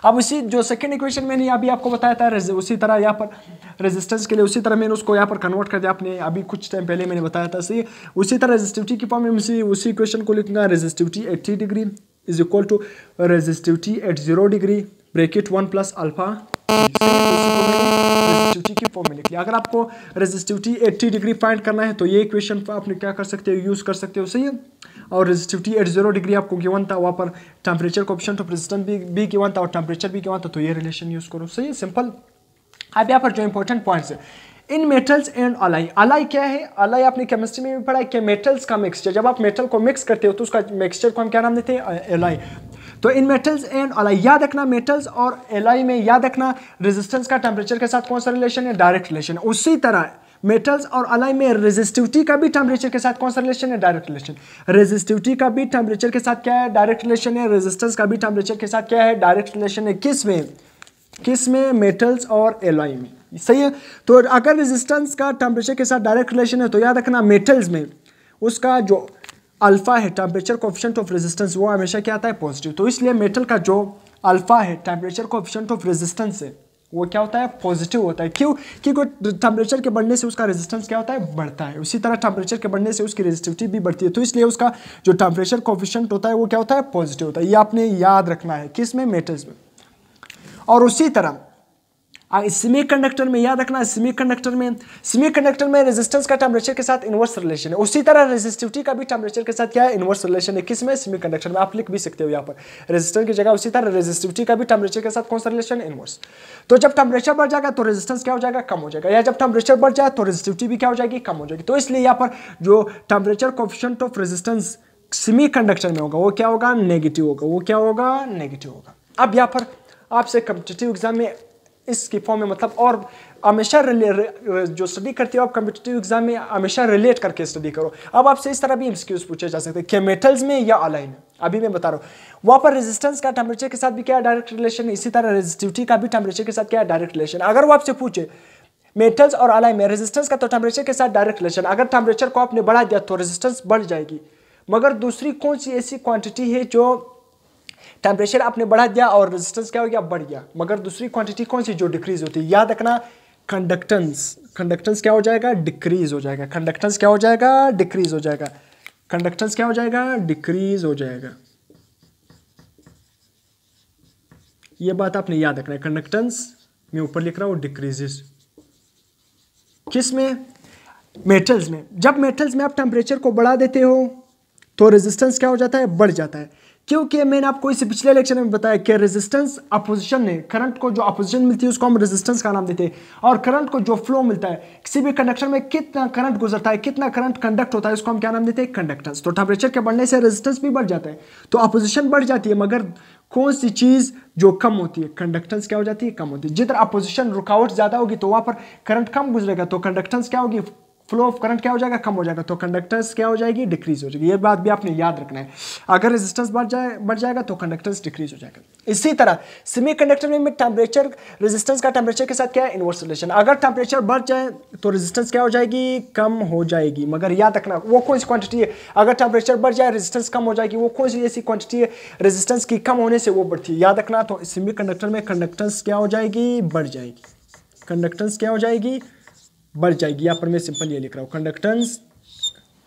अब उसी जो सेकंड इक्वेशन मैंने अभी आपको बताया था, उसी तरह यहाँ पर रेजिस्टेंस के लिए उसी तरह मैंने उसको यहाँ पर कन्वर्ट कर दिया। आपने अभी कुछ टाइम पहले मैंने बताया था, सही। उसी तरह रेजिस्टिविटी की फॉर्म में उसी इक्वेशन को लिखूंगा, resistivity at 3 degree is equal to resistivity at 0 degree bracket 1 plus alpha. Resistivity की फॉर्म में लिख लिया। अगर आपको रेजिस्टिविटी 80 डिग्री फाइंड करना है तो ये इक्वेशन आपने क्या कर सकते हो, यूज कर सकते हो, सही है। और रेजिस्टिविटी एट 0 डिग्री आपको गिवन था, वहाँ पर टेम्परेचर कोएफिशिएंट ऑफ रेजिस्टेंस भी गिवन था और टेम्परेचर भी गिवन था, तो ये रिलेशन यूज करो, सही है, सिंपल। अब यहाँ पर जो इंपॉर्टेंट पॉइंट्स है, इन मेटल्स एंड अलाई। अलाई क्या है, अलाई आपने केमिस्ट्री में भी पढ़ा है कि मेटल्स का मिक्सचर, जब आप मेटल को मिक्स करते हो तो उसका मिक्सचर को हम क्या नाम देते हैं, एलाई। तो इन मेटल्स एंड अलाई, याद रखना मेटल्स और एलाई में याद रखना रेजिस्टेंस का टेम्परेचर के साथ कौन सा रिलेशन है, डायरेक्ट रिलेशन। उसी तरह मेटल्स और अलाई में रेजिस्टिविटी का भी टेम्परेचर के साथ कौन सा रिलेशन है, डायरेक्ट रिलेशन। रेजिस्टिविटी का भी टेम्परेचर के साथ क्या है, डायरेक्ट रिलेशन है। रेजिस्टेंस का भी टेम्परेचर के साथ क्या है, डायरेक्ट रिलेशन है। किस में, मेटल्स और एलाई में, सही है। तो अगर रेजिस्टेंस का टेम्परेचर के साथ डायरेक्ट रिलेशन है तो याद रखना मेटल्स में उसका जो अल्फा है, टेम्परेचर कोएफिशिएंट ऑफ रेजिस्टेंस, वो हमेशा क्या आता है, पॉजिटिव। तो इसलिए मेटल का जो अल्फा है, टेम्परेचर कोएफिशिएंट ऑफ रेजिस्टेंस है, वो क्या होता है, पॉजिटिव होता है। क्यों, क्योंकि टेम्परेचर के बढ़ने से उसका रेजिस्टेंस क्या होता है, बढ़ता है। उसी तरह टेम्परेचर के बढ़ने से उसकी रेजिस्टिविटी भी बढ़ती है। तो इसलिए उसका जो टेम्परेचर कोएफिशिएंट होता है वो क्या होता है, पॉजिटिव होता है। ये आपने याद रखना है, किस में, मेटल्स में। और उसी तरह सेमीकंडक्टर में याद रखना, सेमीकंडक्टर में रेजिस्टेंस का टेम्परेचर के साथ इनवर्स रिलेशन है। उसी तरह रेजिस्टिविटी का भी टेम्परेचर के साथ क्या है, इनवर्स रिलेशन है। किसमें, सेमीकंडक्टर में। आप लिख भी सकते हो यहाँ पर रेजिस्टेंस की जगह। उसी तरह रेजिस्टिविटी का भी टेम्परेचर के साथ कौन सा रिलेशन है, इनवर्स। तो जब टेम्परेचर बढ़ जाएगा तो रेजिस्टेंस क्या हो जाएगा, कम हो जाएगा, या जब टेम्परेचर बढ़ जाए तो रेजिस्टिविटी भी क्या हो जाएगी, कम हो जाएगी। तो इसलिए यहाँ पर जो temperature coefficient of resistance semiconductor में होगा वो क्या होगा, नेगेटिव होगा। वो क्या होगा, नेगेटिव होगा। अब यहाँ पर आपसे कॉम्पिटिटिव एग्जाम में इसकी फॉर्म में मतलब, और हमेशा जो स्टडी करते हो आप कॉम्पिटिटिव एग्जाम में हमेशा रिलेट करके स्टडी करो। अब आपसे इस तरह भी एमसीक्यूज पूछे जा सकते हैं कि मेटल्स में या अलाई में। अभी मैं बता रहा हूँ वहाँ पर रेजिस्टेंस का टेम्परेचर के साथ भी क्या डायरेक्ट रिलेशन है, इसी तरह रेजिस्टिविटी का भी टेम्परेचर के साथ क्या डायरेक्ट रिलेशन। अगर वो आपसे पूछे मेटल्स और अलाई में रेजिस्टेंस का तो टेम्परेचर के साथ डायरेक्ट रिलेशन, अगर टेम्परेचर को आपने बढ़ा दिया तो रेजिस्टेंस बढ़ जाएगी। मगर दूसरी कौन सी ऐसी क्वांटिटी है जो टेम्परेचर आपने बढ़ा दिया और रेजिस्टेंस क्या हो गया, बढ़ गया, मगर दूसरी क्वांटिटी कौन सी जो डिक्रीज होती है, याद रखना कंडक्टेंस क्या हो जाएगा, डिक्रीज हो जाएगा। कंडक्टेंस क्या हो जाएगा, डिक्रीज हो जाएगा। कंडक्टेंस क्या हो जाएगा, डिक्रीज हो जाएगा। ये बात आपने याद रखना है। कंडक्टेंस मैं ऊपर लिख रहा हूं डिक्रीजेस, किस में, मेटल्स में। जब मेटल्स में आप टेम्परेचर को बढ़ा देते हो तो रेजिस्टेंस क्या हो जाता है, बढ़ जाता है। क्योंकि मैंने आपको इस पिछले लेक्चर में बताया कि रेजिस्टेंस अपोजिशन है, करंट को जो अपोजिशन मिलती है उसको हम रेजिस्टेंस का नाम देते हैं, और करंट को जो फ्लो मिलता है, किसी भी कंडक्टर में कितना करंट गुजरता है, कितना करंट कंडक्ट होता है, उसको हम क्या नाम देते हैं, कंडक्टेंस। तो टेम्परेचर के बढ़ने से रेजिस्टेंस भी बढ़ जाता है, तो अपोजिशन बढ़ जाती है, मगर कौन सी चीज जो कम होती है, कंडक्टेंस क्या हो जाती है, कम होती है। जिधर अपोजिशन रुकावट ज्यादा होगी तो वहां पर करंट कम गुजरेगा, तो कंडक्टेंस क्या होगी, फ्लो ऑफ करंट क्या हो जाएगा, कम हो जाएगा, तो कंडक्टेंस क्या हो जाएगी, डिक्रीज हो जाएगी। ये बात भी आपने याद रखना है। अगर रेजिस्टेंस बढ़ जाएगा तो कंडक्टेंस डिक्रीज हो जाएगा। इसी तरह सेमीकंडक्टर में टेम्परेचर रेजिस्टेंस का टेम्परेचर के साथ क्या है, इनवर्स रिलेशन। अगर टेम्परेचर बढ़ जाए तो रेजिस्टेंस क्या हो जाएगी, कम हो जाएगी, मगर याद रखना वो कौन सी क्वांटिटी है। अगर टेम्परेचर बढ़ जाए रेजिस्टेंस कम हो जाएगी, वो कौन सी ऐसी क्वांटिटी है रेजिस्टेंस की कम होने से वो बढ़ती है, याद रखना। तो सेमीकंडक्टर में कंडक्टेंस क्या हो जाएगी, बढ़ जाएगी। कंडक्टेंस क्या हो जाएगी, बढ़ जाएगी। यहाँ पर मैं सिंपल ये लिख रहा हूँ, कंडक्टेंस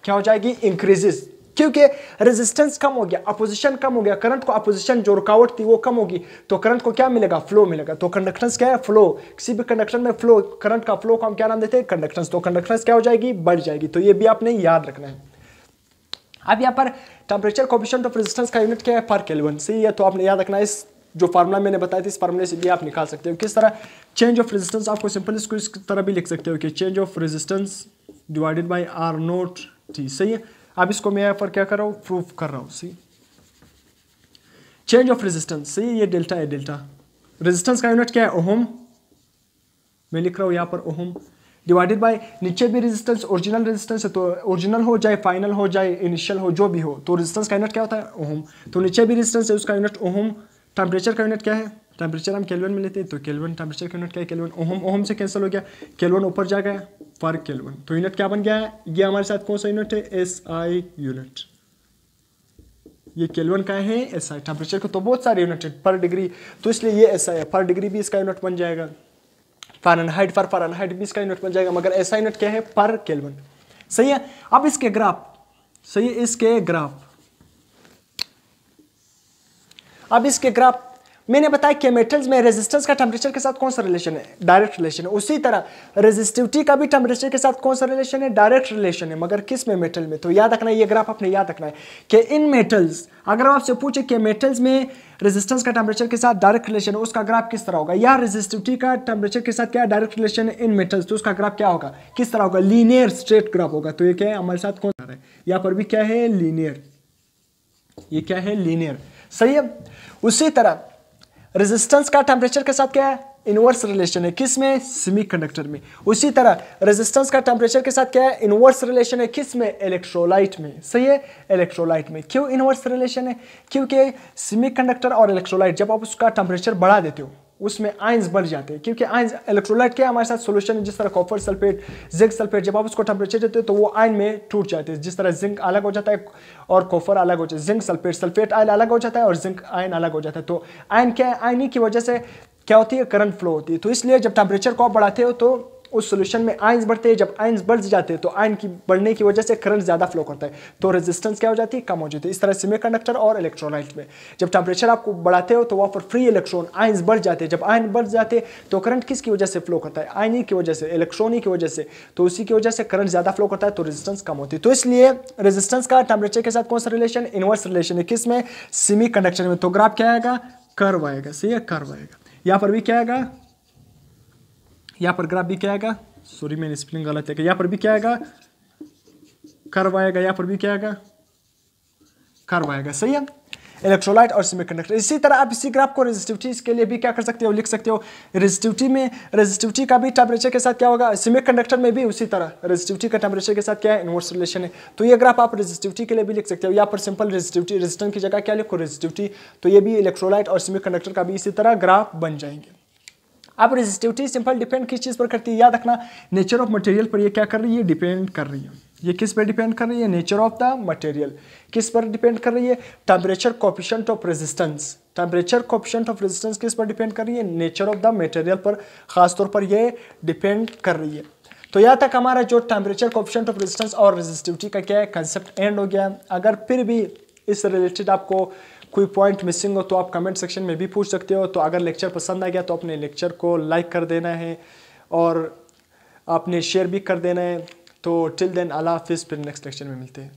क्या हो जाएगी, इंक्रीजेस, क्योंकि रेजिस्टेंस कम हो गया, अपोजिशन कम हो गया, करंट को अपोजिशन जो रुकावट थी वो कम होगी, तो करंट को क्या मिलेगा, फ्लो मिलेगा। तो कंडक्टेंस क्या है, फ्लो। किसी भी कंडक्टर में फ्लो, करंट का फ्लो को हम क्या नाम देते हैं, कंडक्टेंस। तो कंडक्टेंस क्या हो जाएगी, बढ़ जाएगी। तो ये भी आपने याद रखना है। अब यहाँ पर टेम्परेचर कोएफिशिएंट ऑफ रेजिस्टेंस का यूनिट क्या है, पर केल्विन। सही है, तो आपने याद रखना है। इस जो फार्मूला मैंने बताया था इस फार्मूले से भी आप निकाल सकते हो। किस तरह, चेंज ऑफ रेजिस्टेंस, आपको सिंपल इसको इस तरह भी लिख सकते हो कि change of resistance divided by R note T. सही है, अब इसको मैं यहाँ पर क्या कर रहा हूँ, प्रूफ कर रहा हूँ। सही, चेंज ऑफ रेजिस्टेंस, सही, ये डेल्टा है, डेल्टा रेजिस्टेंस का यूनिट क्या है, ओहम। मैं लिख रहा हूँ यहाँ पर ओहम, डिवाइडेड बाय, नीचे भी रेजिस्टेंस ओरिजिनल रेजिस्टेंस है, तो ओरिजिनल हो जाए, फाइनल हो जाए, इनिशियल हो, जो भी हो, तो रेजिस्टेंस का यूनिट क्या होता है, ओहम। तो नीचे भी रेजिस्टेंस है, उसका यूनिट ओहम। टेम्परेचर का यूनिट क्या है, टेम्परेचर हम केल्विन में लेते हैं, तो केल्विन, टेम्परेचर का यूनिट क्या है, केल्विन। ओहम, ओहम से कैंसिल हो गया, केल्विन ऊपर जा गया, पर केल्विन, तो यूनिट क्या बन गया है, ये हमारे साथ कौन सा यूनिट है, एसआई यूनिट। ये केल्विन का है, एसआई। टेम्परेचर को तो बहुत सारे यूनिट है पर डिग्री, तो इसलिए ये एसआई है, पर डिग्री भी इसका यूनिट बन जाएगा। फ़ारेनहाइट, पर फ़ारेनहाइट भी इसका यूनिट बन जाएगा, मगर एसआई यूनिट क्या है, पर केल्विन। सही है। अब इसके ग्राफ, सही है, इसके ग्राफ, अब इसके ग्राफ मैंने बताया कि मेटल्स में रेजिस्टेंस का टेम्परेचर के साथ कौन सा रिलेशन है, डायरेक्ट रिलेशन है। उसी तरह रेजिस्टिविटी का भी टेम्परेचर के साथ कौन सा रिलेशन है, डायरेक्ट रिलेशन है, मगर किस में, मेटल में। तो याद रखना, ये ग्राफ आपने याद रखना है कि इन मेटल्स, अगर आपसे पूछे कि मेटल्स में रेजिस्टेंस का टेम्परेचर के साथ डायरेक्ट रिलेशन है, उसका ग्राफ किस तरह होगा, या रेजिस्टिविटी का टेम्परेचर के साथ क्या डायरेक्ट रिलेशन है इन मेटल्स, तो उसका ग्राफ क्या होगा, किस तरह होगा, लीनियर स्ट्रेट ग्राफ होगा। तो ये क्या है, हमारे साथ कौन आ रहा है, यहाँ पर भी क्या है, लीनियर, ये क्या है, लीनियर। सही है। उसी तरह रेजिस्टेंस का टेम्परेचर के साथ क्या है, इनवर्स रिलेशन है, किस में, सेमीकंडक्टर में। उसी तरह रेजिस्टेंस का टेम्परेचर के साथ क्या है, इनवर्स रिलेशन है, किस में, इलेक्ट्रोलाइट में। सही है, इलेक्ट्रोलाइट में। क्यों इनवर्स रिलेशन है, क्योंकि सेमीकंडक्टर और इलेक्ट्रोलाइट जब आप उसका टेम्परेचर बढ़ा देते हो उसमें आयंस बढ़ जाते हैं, क्योंकि आयंस, इलेक्ट्रोलाइट क्या है, हमारे साथ सॉल्यूशन है, जिस तरह कॉपर सल्फेट, जिंक सल्फेट, जब आप उसको टेम्परेचर देते हो तो वो आयन में टूट जाते हैं। जिस तरह जिंक अलग हो जाता है और कॉपर अलग हो जाता है, जिंक सल्फेट, सल्फेट आयन अलग हो जाता है और जिंक आयन अलग हो जाता है। तो आयन क्या है, आयन की वजह से क्या होती है, करंट फ्लो होती है। तो इसलिए जब टेम्परेचर को आप बढ़ाते हो तो उस सोल्यूशन में आयंस बढ़ते हैं, जब आयंस बढ़ जाते हैं तो आयन की बढ़ने की वजह से करंट ज़्यादा फ्लो करता है, तो रेजिस्टेंस क्या हो जाती है, कम हो जाती है। इस तरह सेमीकंडक्टर और इलेक्ट्रोलाइट में जब टेम्परेचर आपको बढ़ाते हो तो वहाँ पर फ्री इलेक्ट्रॉन आयंस बढ़ जाते हैं, जब आयन बढ़ जाते हैं तो करंट किसकी वजह से फ्लो करता है, आयन की वजह से, इलेक्ट्रॉन की वजह से, तो उसी की वजह से करंट ज़्यादा फ्लो करता है तो रेजिस्टेंस कम होती है। तो इसलिए रेजिस्टेंस का टेम्परेचर के साथ कौन सा रिलेशन, इनवर्स रिलेशन है, किस में, सेमीकंडक्टर में। तो ग्राफ क्या आएगा, कर्व आएगा, सही है, कर्व आएगा। यहाँ पर भी क्या आएगा, यहाँ पर ग्राफ भी क्या आएगा, सॉरी मैंने स्पेलिंग गलत है, यहाँ पर भी क्या आएगा, कर्व आएगा, यहाँ पर भी क्या आएगा, कर्व आएगा, सही है। इलेक्ट्रोलाइट और सेमीकंडक्टर, इसी तरह आप इसी ग्राफ को रेजिस्टिविटी के लिए भी क्या कर सकते हो, लिख सकते हो। रेजिस्टिविटी में, रेजिस्टिविटी का भी टेम्परेचर के साथ क्या होगा, सेमीकंडक्टर में भी उसी तरह रेजिस्टिविटी का टेम्परेचर के साथ क्या है, इनवर्स रिलेशन है। तो ये ग्राफ आप रेजिस्टिविटी के लिए भी लिख सकते हो। यहाँ पर सिंपल रेजिस्टिविटी, रेजिस्टेंस की जगह क्या लिखो, रेजिस्टिविटी। तो ये भी इलेक्ट्रोलाइट और सेमीकंडक्टर का भी इसी तरह ग्राफ बन जाएंगे। अब रेजिस्टिविटी सिंपल डिपेंड किस चीज़ पर करती है, याद रखना, नेचर ऑफ मटेरियल पर ये क्या कर रही है, डिपेंड कर रही है। ये किस पर डिपेंड कर रही है, नेचर ऑफ द मटेरियल। किस पर डिपेंड कर रही है, temperature coefficient of resistance. Temperature coefficient of resistance किस पर डिपेंड कर रही है, नेचर ऑफ द मटेरियल पर खासतौर पर ये डिपेंड कर रही है। तो यहाँ तक हमारा जो टेम्परेचर कोएफिशिएंट ऑफ रेजिस्टेंस और रेजिस्टिविटी का क्या है, कंसेप्ट एंड हो गया। अगर फिर भी इस रिलेटेड आपको कोई पॉइंट मिसिंग हो तो आप कमेंट सेक्शन में भी पूछ सकते हो। तो अगर लेक्चर पसंद आ गया तो अपने लेक्चर को लाइक कर देना है और आपने शेयर भी कर देना है। तो टिल देन अल्लाह हाफिज़, फिर नेक्स्ट लेक्चर में मिलते हैं।